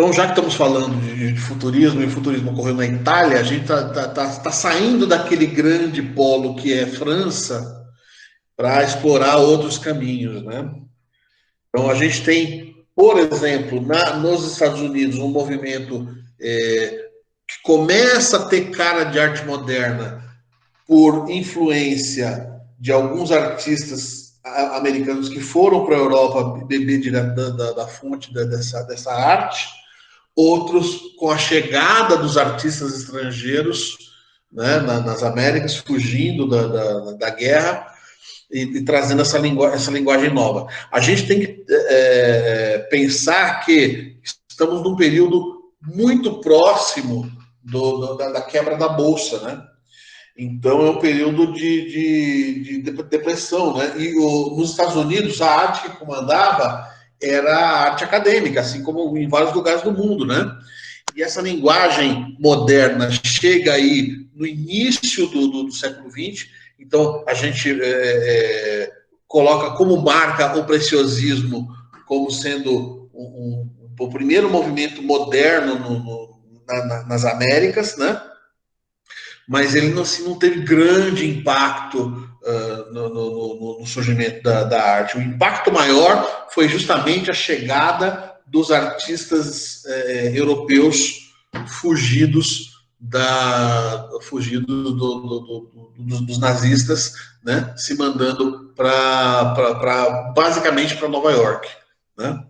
Então, já que estamos falando de futurismo, e o futurismo ocorreu na Itália, a gente tá saindo daquele grande polo que é França para explorar outros caminhos, né? Então, a gente tem, por exemplo, nos Estados Unidos, um movimento que começa a ter cara de arte moderna por influência de alguns artistas americanos que foram para a Europa beber direto da fonte dessa arte, outros com a chegada dos artistas estrangeiros, né, nas Américas, fugindo da guerra e trazendo essa linguagem nova. A gente tem que pensar que estamos num período muito próximo da quebra da Bolsa, né? Então é um período de depressão, né? E nos Estados Unidos a arte que comandava era a arte acadêmica, assim como em vários lugares do mundo, né? E essa linguagem moderna chega aí no início do século XX, então a gente coloca como marca o preciosismo como sendo o primeiro movimento moderno nas Américas, né? Mas ele não teve grande impacto no surgimento da arte. O impacto maior foi justamente a chegada dos artistas europeus fugidos dos nazistas, né, se mandando basicamente para Nova York, né?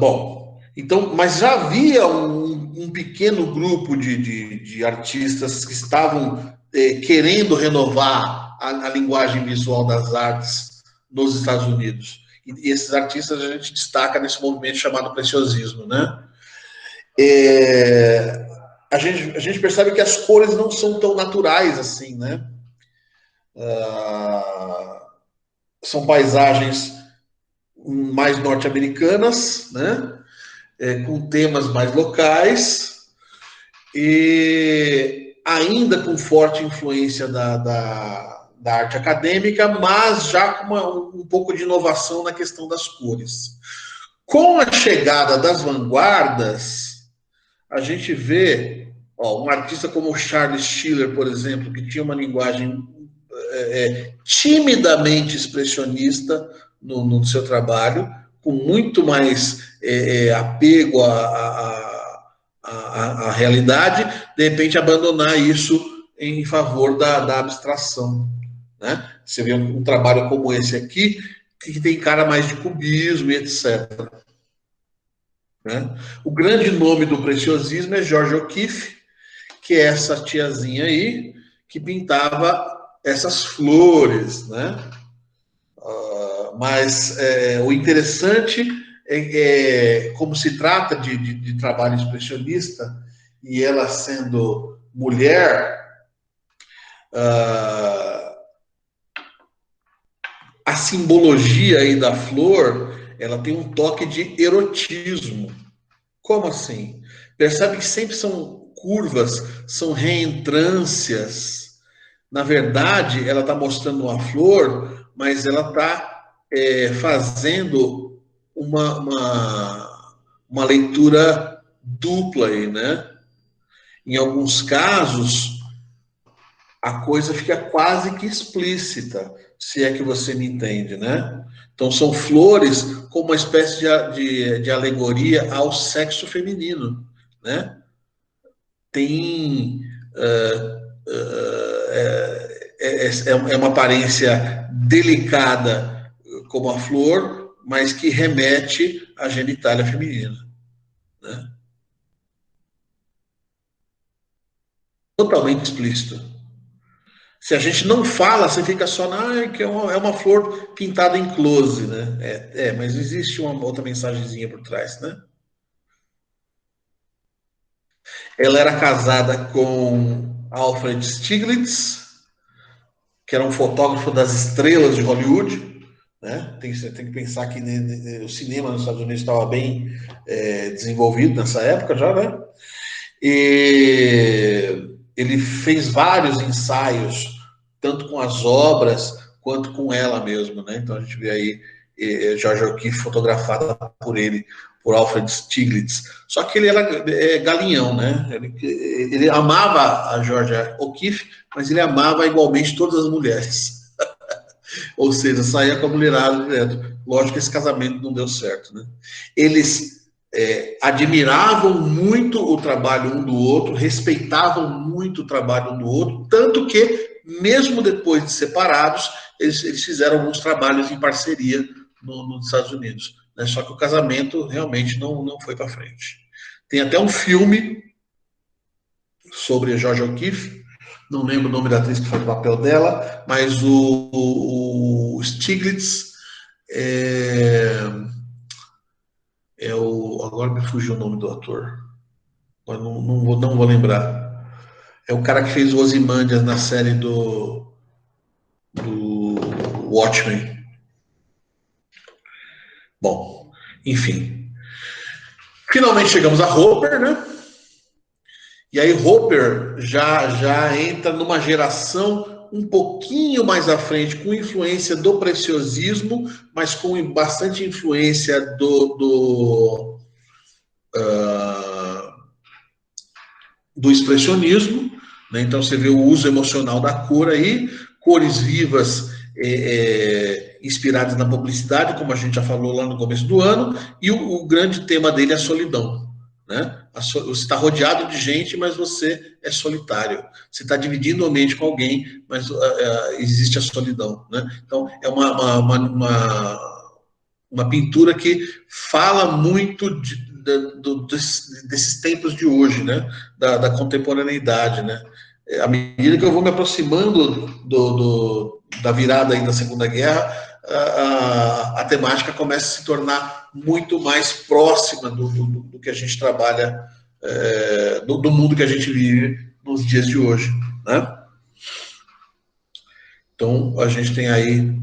Bom, então, mas já havia um pequeno grupo de artistas que estavam querendo renovar a linguagem visual das artes nos Estados Unidos. E esses artistas a gente destaca nesse movimento chamado preciosismo, né? A gente percebe que as cores não são tão naturais assim, né? São paisagens mais norte-americanas, né? Com temas mais locais e ainda com forte influência da arte acadêmica, mas já com um pouco de inovação na questão das cores. Com a chegada das vanguardas, a gente vê um artista como Charles Schiller, por exemplo, que tinha uma linguagem timidamente expressionista no seu trabalho, com muito mais apego à realidade, de repente abandonar isso em favor da abstração, né? Você vê um trabalho como esse aqui, que tem cara mais de cubismo e etc. Né? O grande nome do preciosismo é George O'Keeffe, que é essa tiazinha aí, que pintava essas flores, né? Mas o interessante como se trata de trabalho expressionista, e ela sendo mulher, a simbologia aí da flor, ela tem um toque de erotismo. Como assim? Percebe que sempre são curvas, são reentrâncias. Na verdade, ela está mostrando uma flor, mas ela está fazendo uma leitura dupla aí, né? Em alguns casos, a coisa fica quase que explícita, se é que você me entende, né? Então, são flores como uma espécie de alegoria ao sexo feminino, né? Tem... é uma aparência delicada como a flor, mas que remete à genitália feminina, né? Totalmente explícito. Se a gente não fala, você fica só que é uma flor pintada em close, né? Mas existe uma outra mensagenzinha por trás, né? Ela era casada com Alfred Stieglitz, que era um fotógrafo das estrelas de Hollywood, né? Você tem que pensar que o cinema nos Estados Unidos estava bem desenvolvido nessa época já, né? E ele fez vários ensaios, tanto com as obras quanto com ela mesma, né? Então a gente vê aí George O'Keeffe, fotografada por ele, por Alfred Stieglitz. Só que ele era galinhão, né? Ele amava a Georgia O'Keeffe, mas ele amava igualmente todas as mulheres. Ou seja, saía com a mulherada direto. Lógico que esse casamento não deu certo, né? Eles admiravam muito o trabalho um do outro, respeitavam muito o trabalho um do outro, tanto que, mesmo depois de separados, eles fizeram alguns trabalhos em parceria nos Estados Unidos. Né? Só que o casamento realmente não foi para frente. Tem até um filme sobre a Georgia O'Keeffe, não lembro o nome da atriz que faz o papel dela, mas o Stieglitz agora me fugiu o nome do ator, mas não vou lembrar. É o cara que fez o Ozymandias na série do Watchmen. Bom, enfim. Finalmente chegamos a Hopper, né? E aí Hopper já entra numa geração um pouquinho mais à frente, com influência do preciosismo, mas com bastante influência do expressionismo. Né? Então você vê o uso emocional da cor aí, cores vivas inspiradas na publicidade, como a gente já falou lá no começo do ano, e o grande tema dele é a solidão. Né? Você está rodeado de gente, mas você é solitário. Você está dividindo o ambiente com alguém, mas existe a solidão. Né? Então, é uma pintura que fala muito desses tempos de hoje, né? Da contemporaneidade. Né? À medida que eu vou me aproximando da virada aí da Segunda Guerra, a temática começa a se tornar muito mais próxima do que a gente trabalha, do mundo que a gente vive nos dias de hoje. Né? Então, a gente tem aí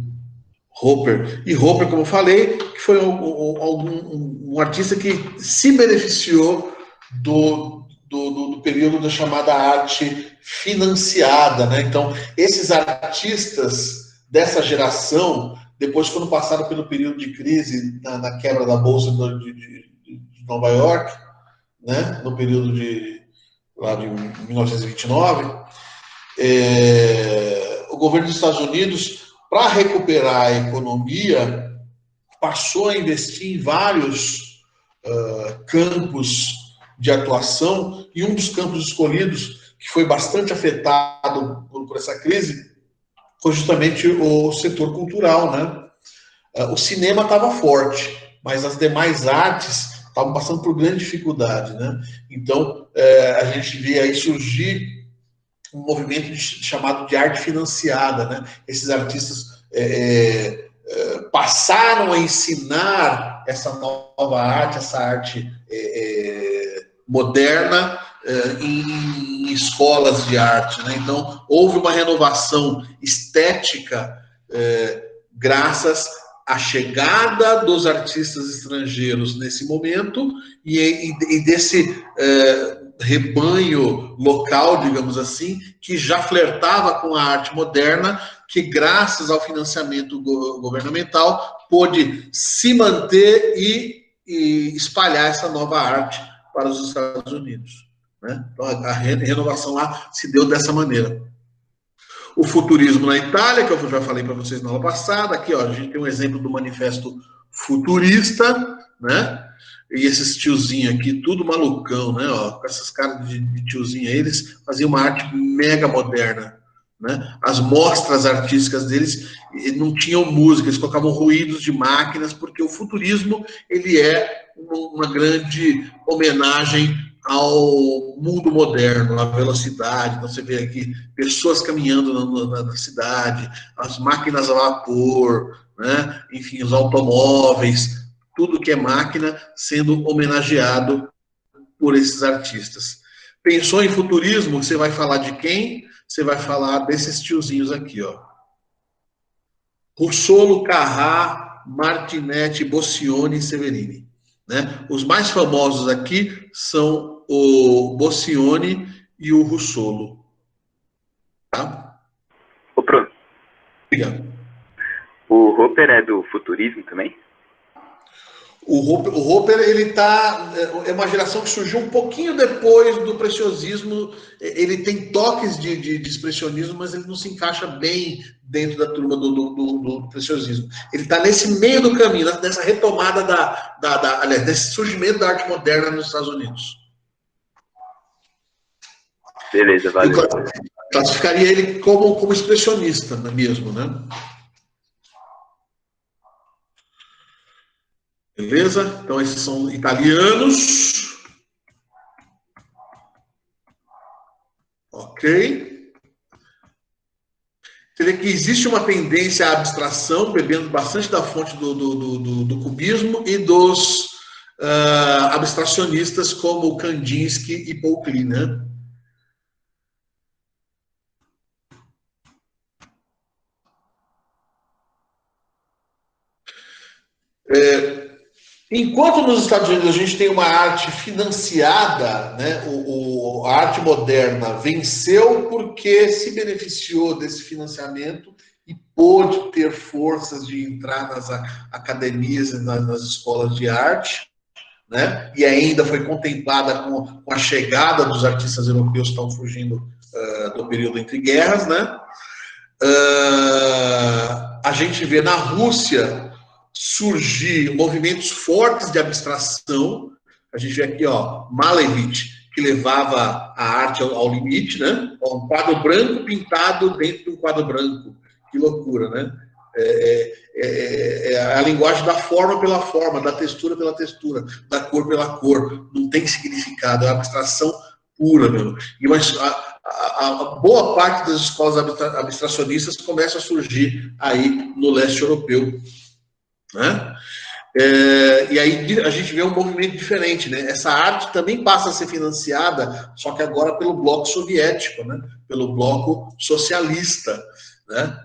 Hopper. E Hopper, como eu falei, que foi um artista que se beneficiou do período da chamada arte financiada. Né? Então, esses artistas dessa geração, depois, quando passaram pelo período de crise na quebra da Bolsa de Nova York, né? No período lá de 1929, o governo dos Estados Unidos, para recuperar a economia, passou a investir em vários campos de atuação, e um dos campos escolhidos, que foi bastante afetado por essa crise, foi justamente o setor cultural. Né? O cinema estava forte, mas as demais artes estavam passando por grande dificuldade. Né? Então, a gente vê aí surgir um movimento chamado de arte financiada. Né? Esses artistas passaram a ensinar essa nova arte, essa arte moderna, em escolas de arte. Né? Então, houve uma renovação estética graças à chegada dos artistas estrangeiros nesse momento e desse rebanho local, digamos assim, que já flertava com a arte moderna, que graças ao financiamento governamental pôde se manter e espalhar essa nova arte para os Estados Unidos. Né? Então a renovação lá se deu dessa maneira. O futurismo na Itália, que eu já falei para vocês na aula passada, aqui ó, a gente tem um exemplo do manifesto futurista, né? E esses tiozinhos aqui, tudo malucão, né? Ó, com essas caras de tiozinho aí, eles faziam uma arte mega moderna. Né? As mostras artísticas deles não tinham música, eles colocavam ruídos de máquinas, porque o futurismo ele é uma grande homenagem ao mundo moderno, à velocidade. Então você vê aqui pessoas caminhando na cidade, as máquinas a vapor, né? Enfim, os automóveis, tudo que é máquina sendo homenageado por esses artistas. Pensou em futurismo, você vai falar de quem? Você vai falar desses tiozinhos aqui, ó. Russolo, Carrà, Martinetti, Boccioni e Severini. Né? Os mais famosos aqui são o Boccioni e o Russolo. Tá? Ô, Bruno. Obrigado. O Hopper é do futurismo também? O Hopper, ele é uma geração que surgiu um pouquinho depois do preciosismo. Ele tem toques de expressionismo, mas ele não se encaixa bem dentro da turma do preciosismo. Ele está nesse meio do caminho, nessa retomada aliás, desse surgimento da arte moderna nos Estados Unidos. Beleza, valeu. Eu classificaria ele como expressionista mesmo, né? Beleza? Então, esses são italianos. Ok. Você vê que existe uma tendência à abstração, bebendo bastante da fonte do cubismo e dos abstracionistas como Kandinsky e Paul Klee, né? Enquanto nos Estados Unidos a gente tem uma arte financiada, né, a arte moderna venceu porque se beneficiou desse financiamento e pôde ter forças de entrar nas academias e nas escolas de arte, né, e ainda foi contemplada com a chegada dos artistas europeus que estão fugindo do período entre guerras, né? A gente vê na Rússia surgir movimentos fortes de abstração. A gente vê aqui, ó, Malevich, que levava a arte ao limite, né? Um quadro branco pintado dentro de um quadro branco. Que loucura, né? É a linguagem da forma pela forma, da textura pela textura, da cor pela cor. Não tem significado, é uma abstração pura, meu. E a boa parte das escolas abstracionistas começa a surgir aí no leste europeu, né? E aí a gente vê um movimento diferente, né? Essa arte também passa a ser financiada, só que agora pelo bloco soviético, né? Pelo bloco socialista, né?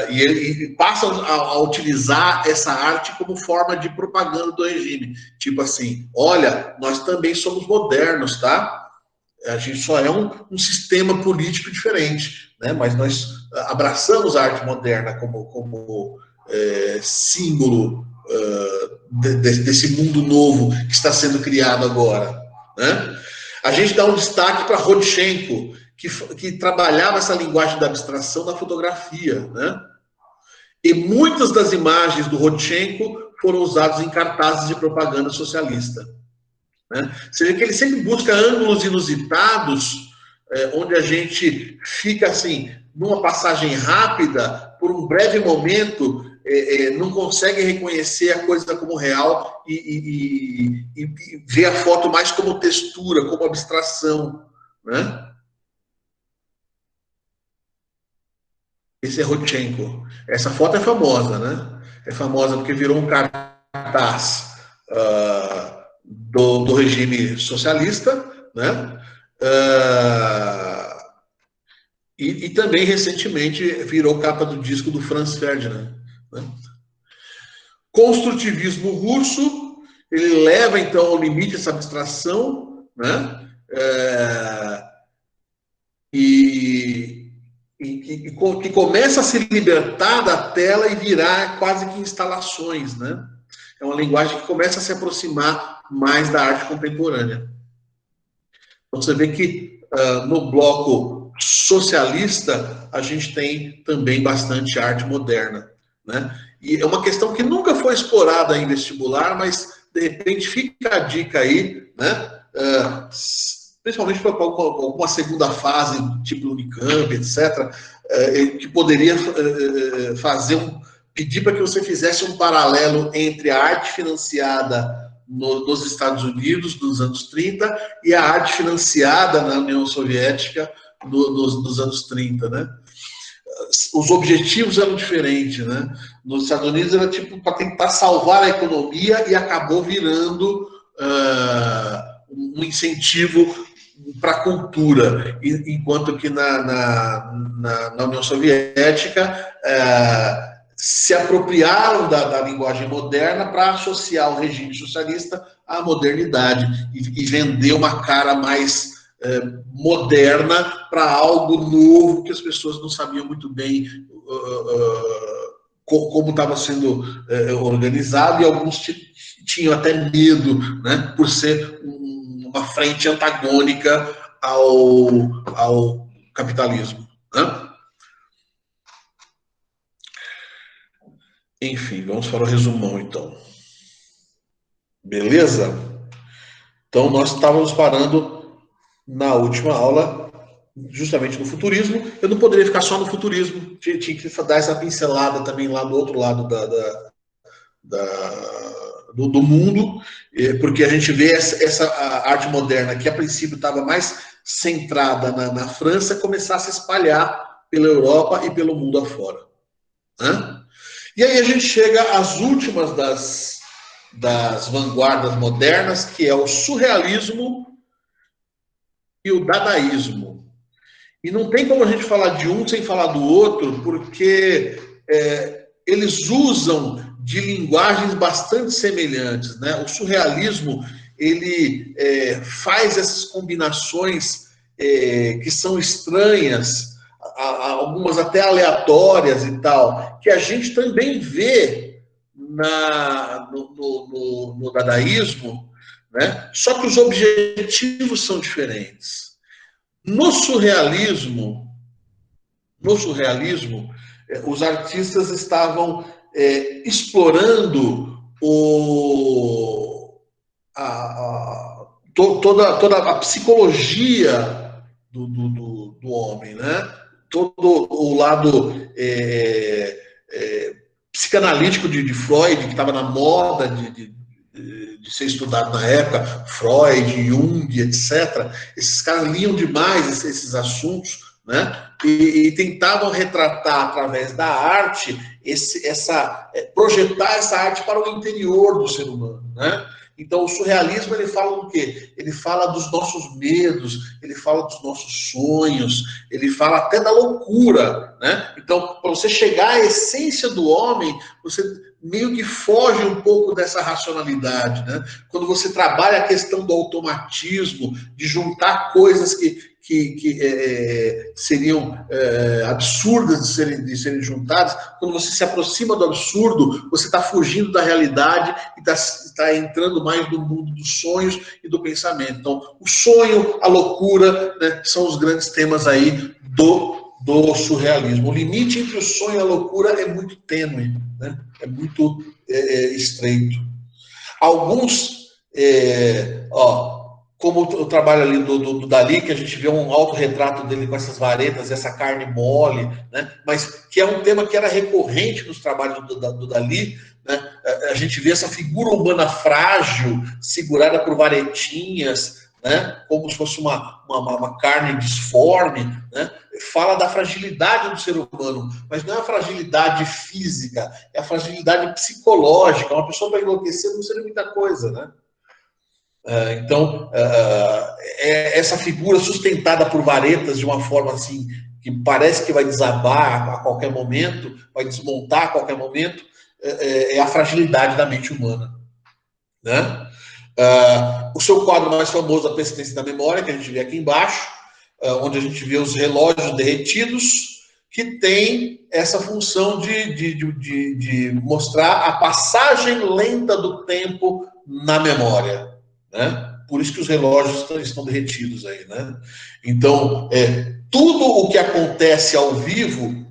E passa a utilizar essa arte como forma de propaganda do regime, tipo assim, olha, nós também somos modernos, tá? A gente só é um sistema político diferente, né? Mas nós abraçamos a arte moderna como símbolo desse mundo novo que está sendo criado agora, né? A gente dá um destaque para Rodchenko, que trabalhava essa linguagem da abstração na fotografia, né? E muitas das imagens do Rodchenko foram usadas em cartazes de propaganda socialista. Né? Você vê que ele sempre busca ângulos inusitados, onde a gente fica assim, numa passagem rápida, por um breve momento, não consegue reconhecer a coisa como real e vê a foto mais como textura, como abstração. Né? Esse é Rodchenko. Essa foto é famosa, né? É famosa porque virou um cartaz do regime socialista, né? E também recentemente virou capa do disco do Franz Ferdinand. Né? Construtivismo russo, ele leva então ao limite essa abstração, né? Que começa a se libertar da tela e virar quase que instalações, né? É uma linguagem que começa a se aproximar mais da arte contemporânea. Então você vê que no bloco socialista a gente tem também bastante arte moderna, né? E é uma questão que nunca foi explorada em vestibular, mas de repente fica a dica aí, né? Principalmente para alguma segunda fase, tipo Unicamp, etc., que poderia pedir para que você fizesse um paralelo entre a arte financiada nos Estados Unidos dos anos 30 e a arte financiada na União Soviética dos anos 30, né? Os objetivos eram diferentes, né? Nos Estados Unidos era tipo para tentar salvar a economia e acabou virando um incentivo para a cultura, enquanto que na União Soviética se apropriaram da linguagem moderna para associar o regime socialista à modernidade e vender uma cara mais moderna para algo novo que as pessoas não sabiam muito bem como estava sendo organizado, e alguns tinham até medo, né, por ser uma frente antagônica ao capitalismo, né? Enfim, vamos para o resumão, então. Beleza? Então, nós estávamos parando na última aula, justamente no futurismo. Eu não poderia ficar só no futurismo, tinha que dar essa pincelada também lá do outro lado do mundo, porque a gente vê essa arte moderna, que a princípio estava mais centrada na França, começar a se espalhar pela Europa e pelo mundo afora, né? E aí a gente chega às últimas das vanguardas modernas, que é o surrealismo e o dadaísmo. E não tem como a gente falar de um sem falar do outro, porque eles usam de linguagens bastante semelhantes, né? O surrealismo, ele faz essas combinações que são estranhas, algumas até aleatórias e tal, que a gente também vê no dadaísmo, né? Só que os objetivos são diferentes. No surrealismo, os artistas estavam explorando toda a psicologia do homem, né? Todo o lado psicanalítico de Freud, que estava na moda de ser estudado na época, Freud, Jung, etc. Esses caras liam demais esses assuntos, né? E tentavam retratar através da arte projetar essa arte para o interior do ser humano, né? Então, o surrealismo, ele fala do quê? Ele fala dos nossos medos, ele fala dos nossos sonhos, ele fala até da loucura, né? Então, para você chegar à essência do homem, você meio que foge um pouco dessa racionalidade, né? Quando você trabalha a questão do automatismo, de juntar coisas que seriam absurdas de serem juntadas, quando você se aproxima do absurdo, você está fugindo da realidade e está entrando mais no mundo dos sonhos e do pensamento. Então, o sonho, a loucura, né, são os grandes temas aí do surrealismo. O limite entre o sonho e a loucura é muito tênue, né? É muito estreito. Alguns, como o trabalho ali do Dalí, que a gente vê um autorretrato dele com essas varetas, essa carne mole, né? Mas que é um tema que era recorrente nos trabalhos do Dalí, né? A gente vê essa figura humana frágil, segurada por varetinhas, né? Como se fosse uma carne disforme, né? Fala da fragilidade do ser humano, mas não é a fragilidade física, é a fragilidade psicológica. Uma pessoa para enlouquecer não seria muita coisa, né? Então, essa figura sustentada por varetas de uma forma assim, que parece que vai desabar a qualquer momento, vai desmontar a qualquer momento, é a fragilidade da mente humana, né? O seu quadro mais famoso, A Persistência da Memória, que a gente vê aqui embaixo, onde a gente vê os relógios derretidos, que tem essa função de mostrar a passagem lenta do tempo na memória, né? Por isso que os relógios estão derretidos aí, né? Então, tudo o que acontece ao vivo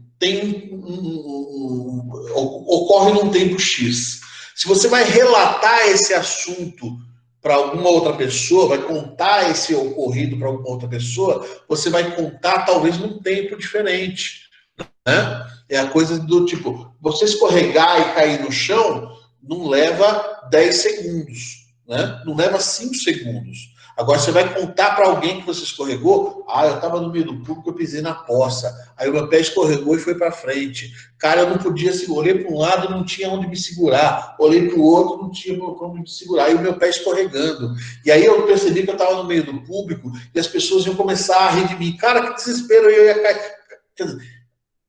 ocorre num tempo X. Se você vai relatar esse assunto para alguma outra pessoa, vai contar esse ocorrido para alguma outra pessoa, você vai contar talvez num tempo diferente, né? É a coisa do tipo, você escorregar e cair no chão não leva 10 segundos, né? Não leva 5 segundos. Agora, você vai contar para alguém que você escorregou, eu estava no meio do público, eu pisei na poça, aí o meu pé escorregou e foi para frente. Cara, eu não podia segurar, olhei para um lado e não tinha onde me segurar, olhei para o outro, não tinha como me segurar, e o meu pé escorregando. E aí eu percebi que eu estava no meio do público e as pessoas iam começar a rir de mim. Cara, que desespero, eu ia cair. Quer dizer,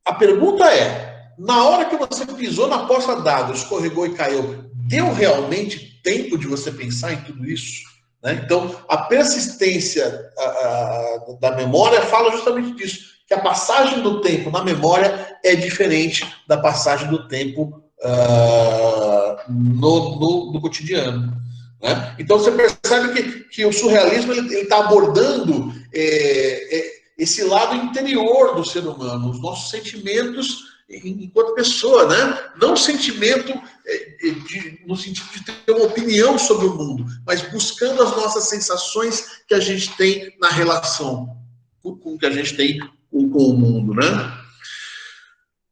a pergunta é, na hora que você pisou na poça d'água, escorregou e caiu, deu realmente tempo de você pensar em tudo isso? Né? Então, a persistência da memória fala justamente disso, que a passagem do tempo na memória é diferente da passagem do tempo no cotidiano. Né? Então você percebe que o surrealismo ele está abordando esse lado interior do ser humano, os nossos sentimentos enquanto pessoa, né? Não sentimento no sentido de ter uma opinião sobre o mundo, mas buscando as nossas sensações que a gente tem na relação com que a gente tem com o mundo, né?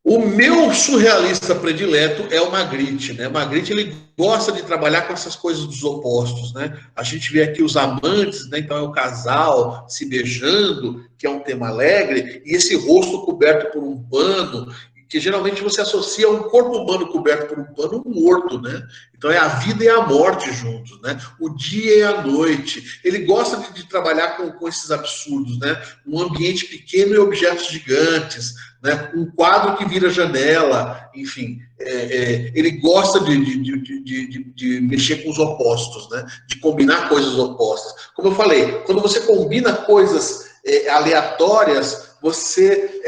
O meu surrealista predileto é o Magritte, né? Magritte, ele gosta de trabalhar com essas coisas dos opostos, né? A gente vê aqui os amantes, né? Então é o casal se beijando, que é um tema alegre, e esse rosto coberto por um pano, que geralmente você associa um corpo humano coberto por um pano morto, né? Então é a vida e a morte juntos, né? O dia e a noite. Ele gosta de trabalhar com esses absurdos, né? Um ambiente pequeno e objetos gigantes, né? Um quadro que vira janela, enfim. Ele gosta de mexer com os opostos, né? De combinar coisas opostas. Como eu falei, quando você combina coisas aleatórias, você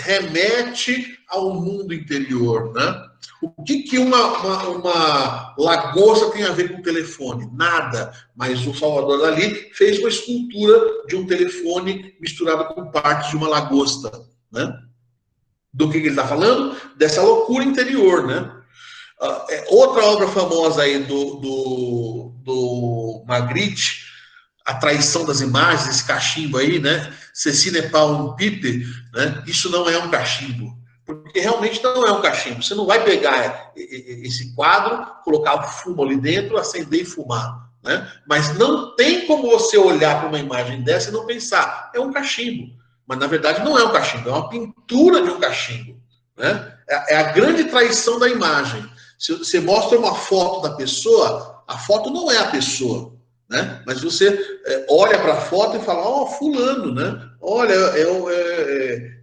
remete ao mundo interior, né? O que uma lagosta tem a ver com telefone? Nada. Mas o Salvador Dalí fez uma escultura de um telefone misturado com partes de uma lagosta, né? Do que ele está falando? Dessa loucura interior, né? Outra obra famosa aí do Magritte, A Traição das Imagens, esse cachimbo aí, né? Ceci n'est pas un pipe, né? Isso não é um cachimbo. Porque realmente não é um cachimbo. Você não vai pegar esse quadro, colocar o fumo ali dentro, acender e fumar, né? Mas não tem como você olhar para uma imagem dessa e não pensar, é um cachimbo. Mas na verdade não é um cachimbo, é uma pintura de um cachimbo, né? É a grande traição da imagem. Se você mostra uma foto da pessoa, a foto não é a pessoa, né? Mas você olha para a foto e fala, ó, fulano, né? Olha,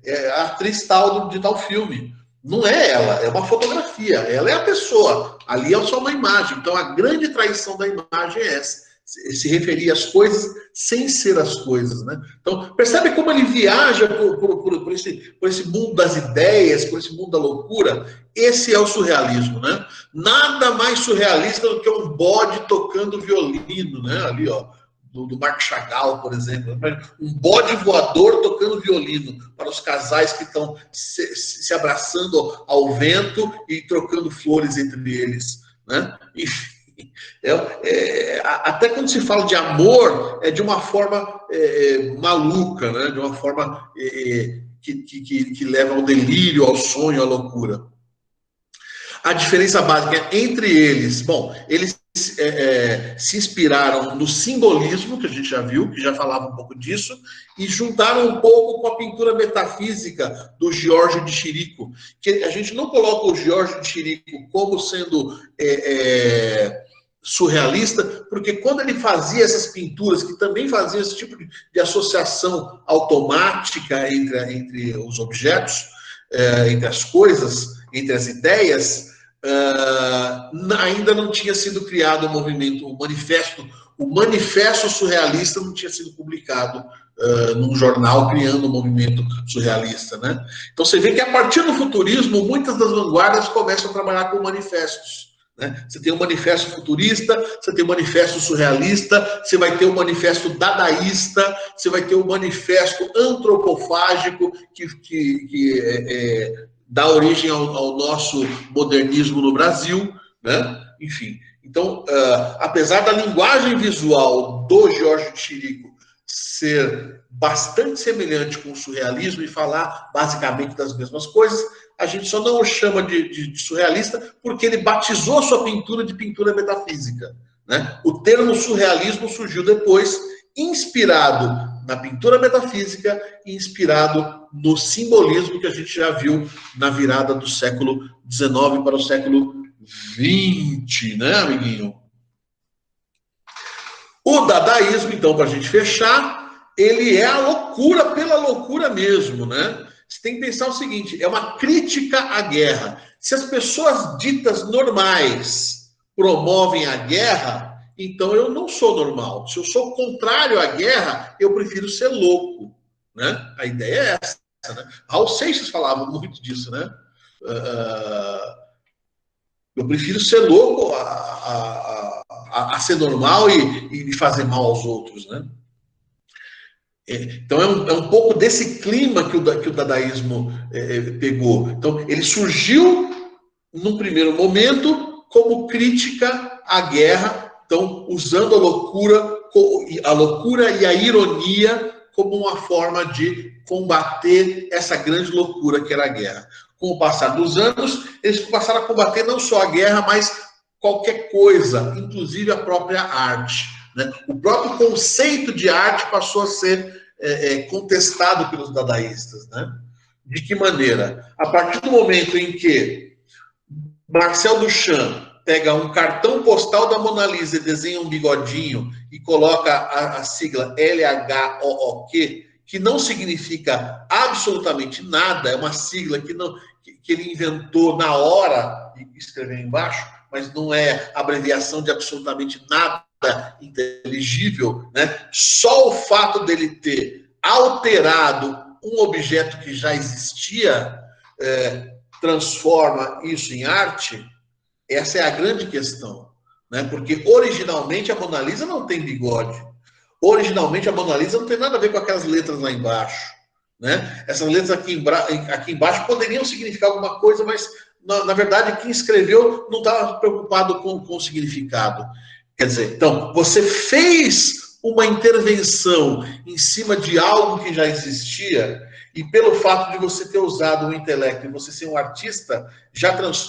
é a atriz tal de tal filme. Não é ela, é uma fotografia. Ela é a pessoa. Ali é só uma imagem. Então a grande traição da imagem é essa. Se referir às coisas sem ser as coisas, né? Então, percebe como ele viaja por esse mundo das ideias, por esse mundo da loucura? Esse é o surrealismo, né? Nada mais surrealista do que um bode tocando violino, né? Ali, ó, do Marc Chagall, por exemplo. Um bode voador tocando violino para os casais que estão se abraçando ao vento e trocando flores entre eles, né? Enfim. Até quando se fala de amor, é de uma forma maluca, né? De uma forma que leva ao delírio, ao sonho, à loucura. A diferença básica entre eles, bom, eles se inspiraram no simbolismo, que a gente já viu, que já falava um pouco disso, e juntaram um pouco com a pintura metafísica do Giorgio de Chirico, que a gente não coloca o Giorgio de Chirico como sendo surrealista, porque quando ele fazia essas pinturas, que também faziam esse tipo de associação automática entre os objetos, entre as coisas, entre as ideias, ainda não tinha sido criado o movimento, o manifesto surrealista não tinha sido publicado num jornal criando o movimento surrealista, né? Então você vê que a partir do futurismo, muitas das vanguardas começam a trabalhar com manifestos. Né? Você tem o manifesto futurista, você tem o manifesto surrealista, você vai ter o manifesto dadaísta, você vai ter o manifesto antropofágico, que dá origem ao nosso modernismo no Brasil, né? Enfim. Então, apesar da linguagem visual do Giorgio de Chirico ser bastante semelhante com o surrealismo e falar basicamente das mesmas coisas, a gente só não o chama de surrealista porque ele batizou sua pintura de pintura metafísica, né? O termo surrealismo surgiu depois, inspirado na pintura metafísica e inspirado no simbolismo que a gente já viu na virada do século XIX para o século XX, né, amiguinho? O dadaísmo, então, para a gente fechar, ele é a loucura pela loucura mesmo, né? Você tem que pensar o seguinte, é uma crítica à guerra. Se as pessoas ditas normais promovem a guerra, então eu não sou normal. Se eu sou contrário à guerra, eu prefiro ser louco, né? A ideia é essa. né? Raul Seixas falava muito disso, né? Eu prefiro ser louco a ser normal e fazer mal aos outros, né? Então é um pouco desse clima que o dadaísmo pegou. Então ele surgiu num primeiro momento como crítica à guerra, então usando a loucura e a ironia como uma forma de combater essa grande loucura que era a guerra. Com o passar dos anos, eles passaram a combater não só a guerra, mas qualquer coisa, inclusive a própria arte, né? O próprio conceito de arte passou a ser contestado pelos dadaístas, né? De que maneira? A partir do momento em que Marcel Duchamp pega um cartão postal da Mona Lisa e desenha um bigodinho e coloca a sigla LHOOQ, que não significa absolutamente nada, é uma sigla que ele inventou na hora e escreveu embaixo, mas não é abreviação de absolutamente nada inteligível, né? Só o fato dele ter alterado um objeto que já existia transforma isso em arte. Essa é a grande questão, né? Porque originalmente a Mona Lisa não tem bigode. Originalmente a Mona Lisa não tem nada a ver com aquelas letras lá embaixo, né? Essas letras aqui embaixo poderiam significar alguma coisa, mas na verdade quem escreveu não estava preocupado com o significado. Quer dizer, então, você fez uma intervenção em cima de algo que já existia, e pelo fato de você ter usado o intelecto e você ser um artista,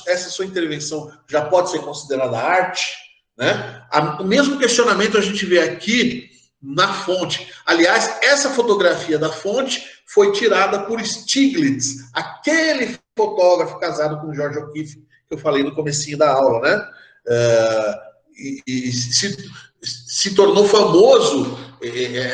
essa sua intervenção já pode ser considerada arte, né? O mesmo questionamento a gente vê aqui na fonte. Aliás, essa fotografia da fonte foi tirada por Stiglitz, aquele fotógrafo casado com George O'Keeffe, que eu falei no comecinho da aula, né? E se tornou famoso,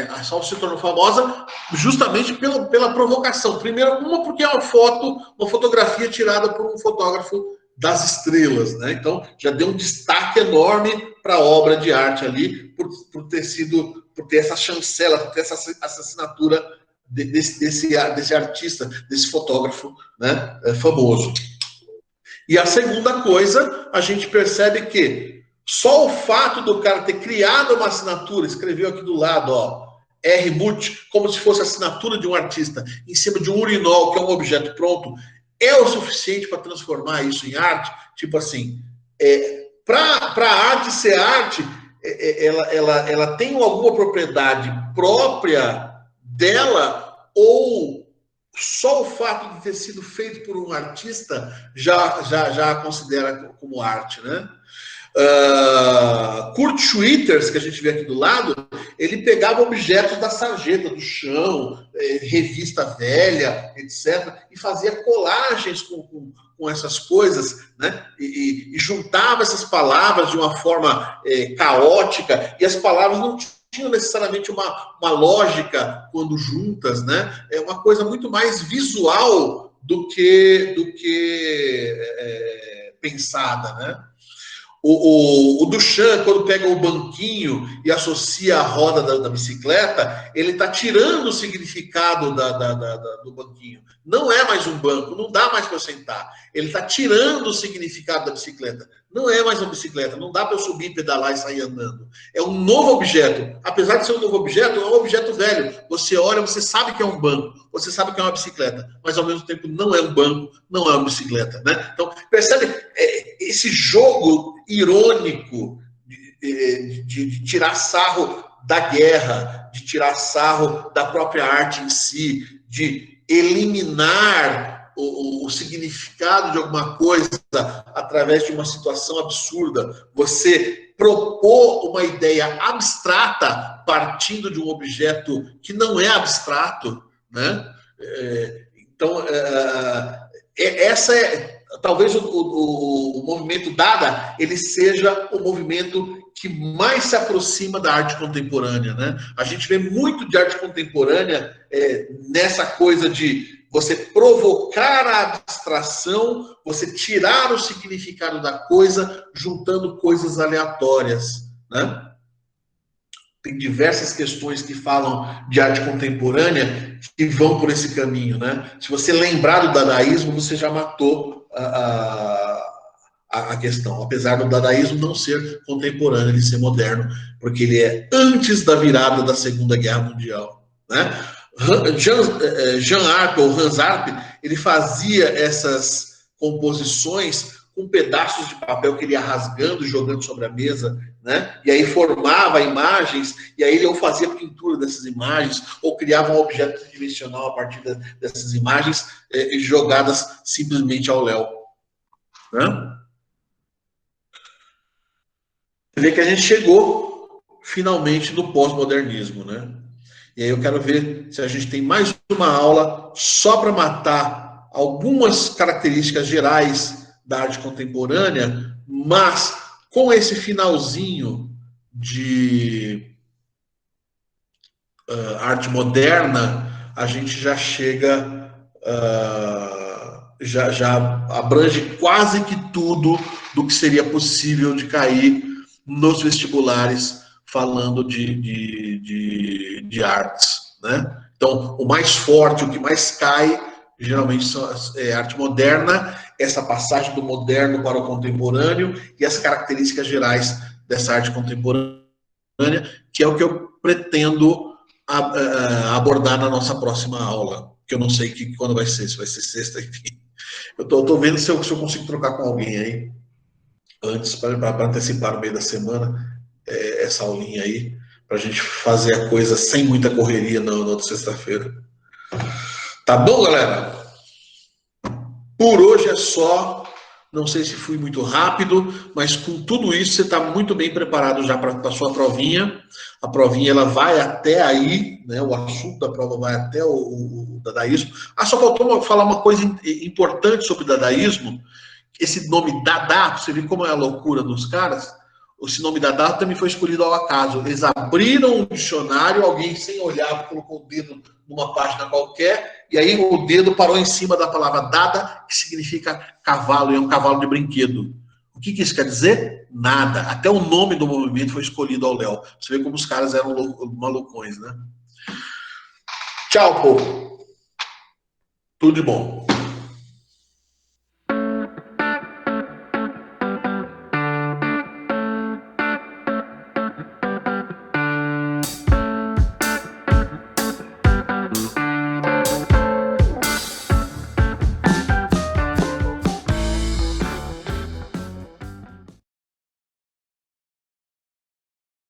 a Salve se tornou famosa justamente pela provocação. Primeiro, porque é uma fotografia tirada por um fotógrafo das estrelas, né? Então já deu um destaque enorme para a obra de arte ali, por ter essa chancela, por ter essa assinatura desse artista, desse fotógrafo, né, famoso. E a segunda coisa, a gente percebe que só o fato do cara ter criado uma assinatura, escreveu aqui do lado, ó, R. Muth, como se fosse a assinatura de um artista, em cima de um urinol, que é um objeto pronto, é o suficiente para transformar isso em arte? Tipo assim, para a arte ser arte, ela tem alguma propriedade própria dela, ou só o fato de ter sido feito por um artista já a considera como arte, né? Kurt Schwitters, que a gente vê aqui do lado, ele pegava objetos da sarjeta, do chão, revista velha, etc., e fazia colagens com essas coisas, né? E juntava essas palavras de uma forma caótica, e as palavras não tinham necessariamente uma lógica quando juntas, né? É uma coisa muito mais visual do que pensada, né? O Duchamp, quando pega o banquinho e associa a roda da bicicleta, ele está tirando o significado do banquinho. Não é mais um banco, não dá mais para eu sentar. Ele está tirando o significado da bicicleta. Não é mais uma bicicleta, não dá para eu subir, pedalar e sair andando. É um novo objeto. Apesar de ser um novo objeto, é um objeto velho. Você olha, você sabe que é um banco, você sabe que é uma bicicleta, mas ao mesmo tempo não é um banco, não é uma bicicleta, né? Então, percebe esse jogo irônico de tirar sarro da guerra, de tirar sarro da própria arte em si, de eliminar o significado de alguma coisa através de uma situação absurda. Você propor uma ideia abstrata partindo de um objeto que não é abstrato, né? Então, essa talvez o movimento Dada ele seja o movimento que mais se aproxima da arte contemporânea, né? A gente vê muito de arte contemporânea nessa coisa de você provocar a abstração, você tirar o significado da coisa, juntando coisas aleatórias, né? tem diversas questões que falam de arte contemporânea que vão por esse caminho, né? Se você lembrar do dadaísmo, você já matou a questão, apesar do dadaísmo não ser contemporâneo, ele ser moderno, porque ele é antes da virada da Segunda Guerra Mundial, né? Jean Arp, ou Hans Arp, ele fazia essas composições com pedaços de papel que ele ia rasgando, jogando sobre a mesa, né? E aí formava imagens, e aí ele ou fazia pintura dessas imagens, ou criava um objeto tridimensional a partir dessas imagens jogadas simplesmente ao léu, né? Você vê que a gente chegou finalmente no pós-modernismo, né? E aí eu quero ver se a gente tem mais uma aula só para matar algumas características gerais da arte contemporânea, mas com esse finalzinho de arte moderna, a gente já chega, já abrange quase que tudo do que seria possível de cair nos vestibulares falando de artes, né? Então, o mais forte, o que mais cai, geralmente é arte moderna, essa passagem do moderno para o contemporâneo e as características gerais dessa arte contemporânea, que é o que eu pretendo abordar na nossa próxima aula, que eu não sei quando vai ser, se vai ser sexta, enfim. Eu tô vendo se eu consigo trocar com alguém aí, antes, para antecipar no meio da semana, essa aulinha aí, para a gente fazer a coisa sem muita correria na outra sexta-feira. Tá bom, galera? Por hoje é só. Não sei se fui muito rápido, mas com tudo isso você está muito bem preparado já para a sua provinha. A provinha ela vai até aí, né? O assunto da prova vai até o dadaísmo. Só faltou falar uma coisa importante sobre o dadaísmo. Esse nome Dada, você vê como é a loucura dos caras? Esse nome Dada também foi escolhido ao acaso. Eles abriram um dicionário, alguém sem olhar colocou o dedo numa página qualquer, e aí o dedo parou em cima da palavra Dada, que significa cavalo, e é um cavalo de brinquedo. O que isso quer dizer? Nada. Até o nome do movimento foi escolhido ao léu. Você vê como os caras eram malucões, né? Tchau, povo. Tudo de bom.